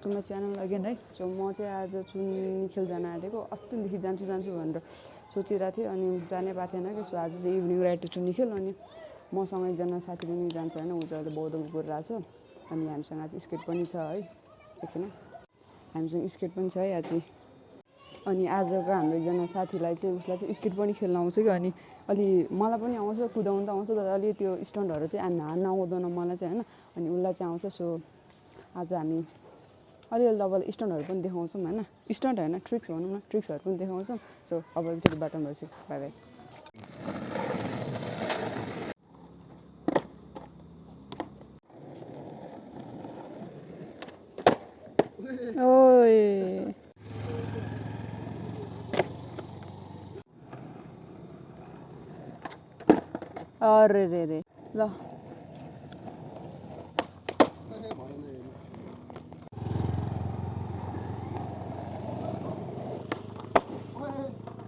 Back to my channel again है। So म चाहिँ आज चुनिखेल जान आँटेको। अस्तिदेखि जान्छु भनेर सोचिरहेको थिएँ अनि जानै पाएको थिएन कि। सो आज चाहिँ इभिनिङ राइड टु चुनिखेल अनि मसँग एकजना साथी पनि जान्छ होइन। ऊ चाहिँ अहिले बौद्धको गरिरहेको छ अनि हामीसँग आज स्केट पनि छ है। एकछिन हामीसँग स्केट पनि छ है आज। अनि आजको हाम्रो एकजना साथीलाई चाहिँ उसलाई चाहिँ स्केट पनि खेल्न आउँछ कि अनि अलि मलाई पनि आउँछ कुदाउनु त आउँछ तर अलि त्यो स्टन्टहरू चाहिँ नआउँदैन मलाई चाहिँ होइन। अनि उसलाई चाहिँ आउँछ। सो आज हामी अलिअलि डबल स्टन्टहरू पनि देखाउँछौँ होइन। स्टन्ट होइन ट्रिक्स भनौँ न, ट्रिक्सहरू पनि देखाउँछौँ। सो अब फेरि बाटोमा भएपछि बाई बाई। ओए अरे रे रे ल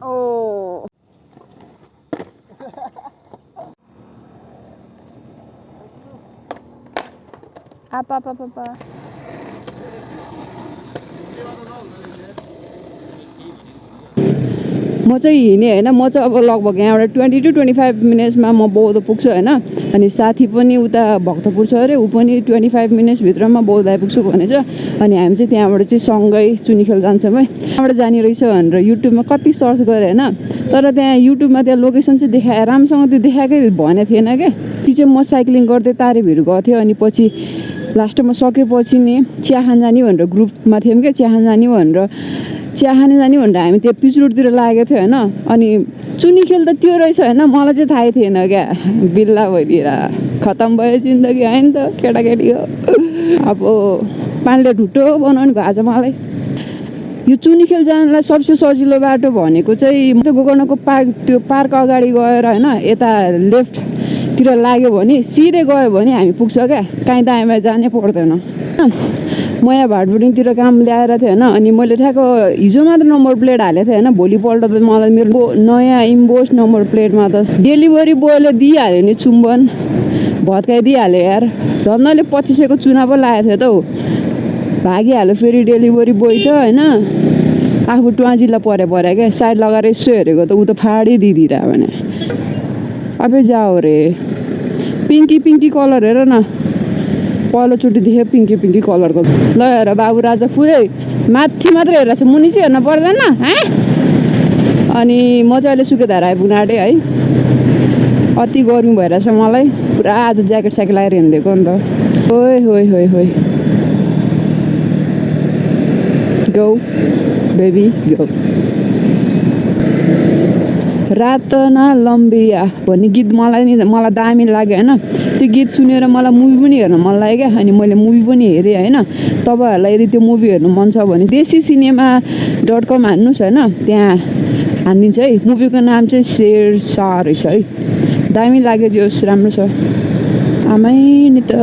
ओ आपा म चाहिँ हिँडेँ होइन। म चाहिँ अब लगभग यहाँबाट 20 to 25 मिनट्समा म बौद्ध पुग्छु होइन। अनि साथी पनि उता भक्तपुर छ अरे, ऊ पनि 25 मिनट्सभित्रमा बौद्ध आइपुग्छु भनेछ। अनि हामी चाहिँ त्यहाँबाट चाहिँ सँगै चुनिखेल जान्छौँ है। त्यहाँबाट जाने रहेछ भनेर युट्युबमा कति सर्च गरेँ होइन। तर त्यहाँ युट्युबमा त्यहाँ लोकेसन चाहिँ देखाए राम्रोसँग त्यो देखाएकै भनेको थिएन क्या। त्यो चाहिँ म साइक्लिङ गर्दै तारेभिर गएको थिएँ अनि पछि लास्टमा सकेपछि नि चिया खान जाने भनेर ग्रुपमा थियौँ क्या। चिया खान जाने भनेर हामी त्यो पिच रोडतिर लागेको थियो होइन। अनि चुनिखेल त त्यो रहेछ होइन, मलाई चाहिँ थाहै थिएन क्या। बिल्ला भइदिएर खतम भयो जिन्दगी होइन त केटाकेटीको। अब पानीले ढुट्टो बनाउनु भयो आज मलाई। यो चुनिखेल जानलाई सबसे सजिलो बाटो भनेको चाहिँ गोकर्णको त्यो पार्क अगाडि गएर होइन यता लेफ्टतिर लाग्यो भने सिधै गयो भने हामी पुग्छ क्या। काहीँ दायाँमा जानै पर्दैन। म यहाँ भाटबुडिङतिर काम ल्याएर थिएँ होइन। अनि मैले ठ्याक्क हिजो मात्र नम्बर प्लेट हालेको थिएँ होइन। भोलिपल्ट त मलाई मेरो नयाँ इम्बोस्ड नम्बर प्लेटमा त डेलिभरी बोयले दिइहाल्यो नि चुम्बन भत्काइदिइहाल्यो यार। झन्डैले 2500को चुना पो लागेको थियो त हौ। भागिहाल्यो फेरि डेलिभरी बोय त होइन। आफू ट्वाजिला पऱ्यो क्या। साइड लगाएर यसो हेरेको त ऊ त फाडी दिइदिरहेको भने अबे जाऊ रे। पिङ्की कलर हेर न, पहिलोचोटि देखेँ पिङ्की कलरको। ल हेर बाबु राजा पुरै माथि मात्रै हेरेर छ, मुनि चाहिँ हेर्न पर्दैन अनि म चाहिँ अहिले सुकेधार आइपुग्न आँटेँ है। अति गर्मी भइरहेछ मलाई पुरा। आज ज्याकेट स्याकेट लगाएर हिँडिदिएको नि त। ओइ गो बेबी गो। रात न लम्बिया भन्ने गीत मलाई दामी लाग्यो होइन। त्यो गीत सुनेर मलाई मुभी पनि हेर्न मन लाग्यो क्या। अनि मैले मुभी पनि हेरेँ होइन। तपाईँहरूलाई यदि त्यो मुभी हेर्नु मन छ भने desicinema.com हान्नुहोस् होइन, त्यहाँ हानिदिन्छ है। मुभीको नाम चाहिँ शेरशाह रहेछ है। दामी लाग्यो जोस्, राम्रो छ। आमै नि त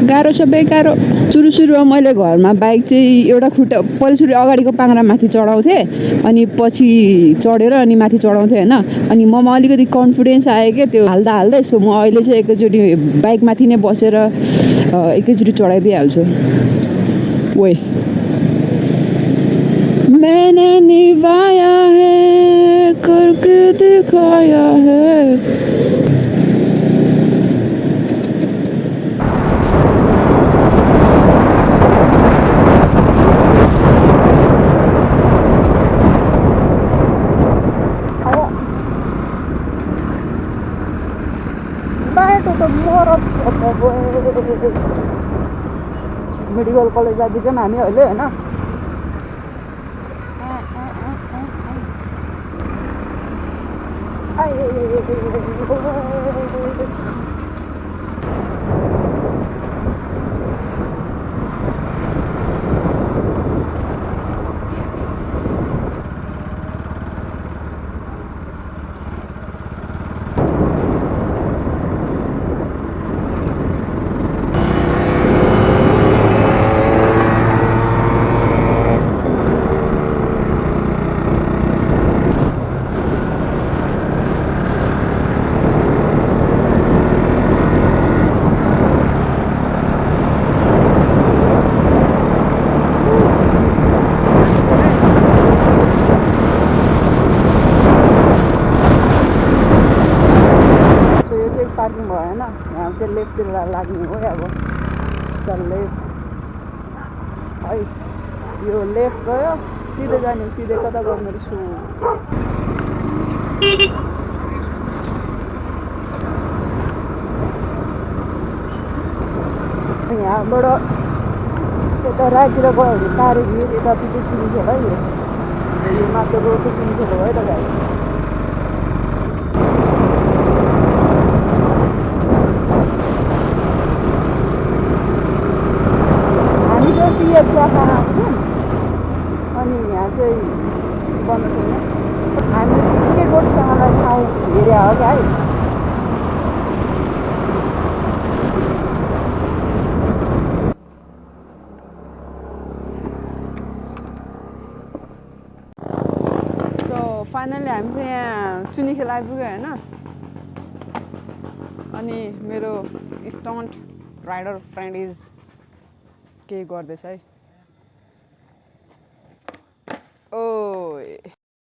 गाह्रो छ बेगाह्रो। सुरुमा मैले घरमा बाइक चाहिँ एउटा खुट्टा पहिलो अगाडिको पाङ्ग्रा माथि चढाउँथेँ अनि पछि चढेर अनि माथि चढाउँथेँ होइन। अनि ममा अलिकति कन्फिडेन्स आयो क्या त्यो हाल्दै। सो म अहिले चाहिँ एकैचोटि बाइक माथि नै बसेर एकैचोटि चढाइदिइहाल्छु। ओए मैंने निभाया है करके दिखाया है। मेडिकल कलेज जाँदैछौँ हामी अहिले होइन। लेफ्टतिर लाग्ने हो अब द लेफ्ट है यो लेफ्ट गयो सिधै जाने सिधै कता गर्नु रहेछु यहाँबाट यता राइटतिर गयो भने तारे भिर यतातिर चुनिखेल है यो मात्र रोड चाहिँ चुनिखेल हो है त गाई हामी चाहिँ सिएफ चिया खान आउँछौँ अनि यहाँ चाहिँ बन्द छैन हामी स्केटबोर्डसँगलाई ठाउँ हेरे हो क्या है फाइनली हामी चाहिँ यहाँ चुनिखेल आइपुग्यो होइन अनि मेरो स्टन्ट राइडर फ्रेन्ड इज के गर्दैछ है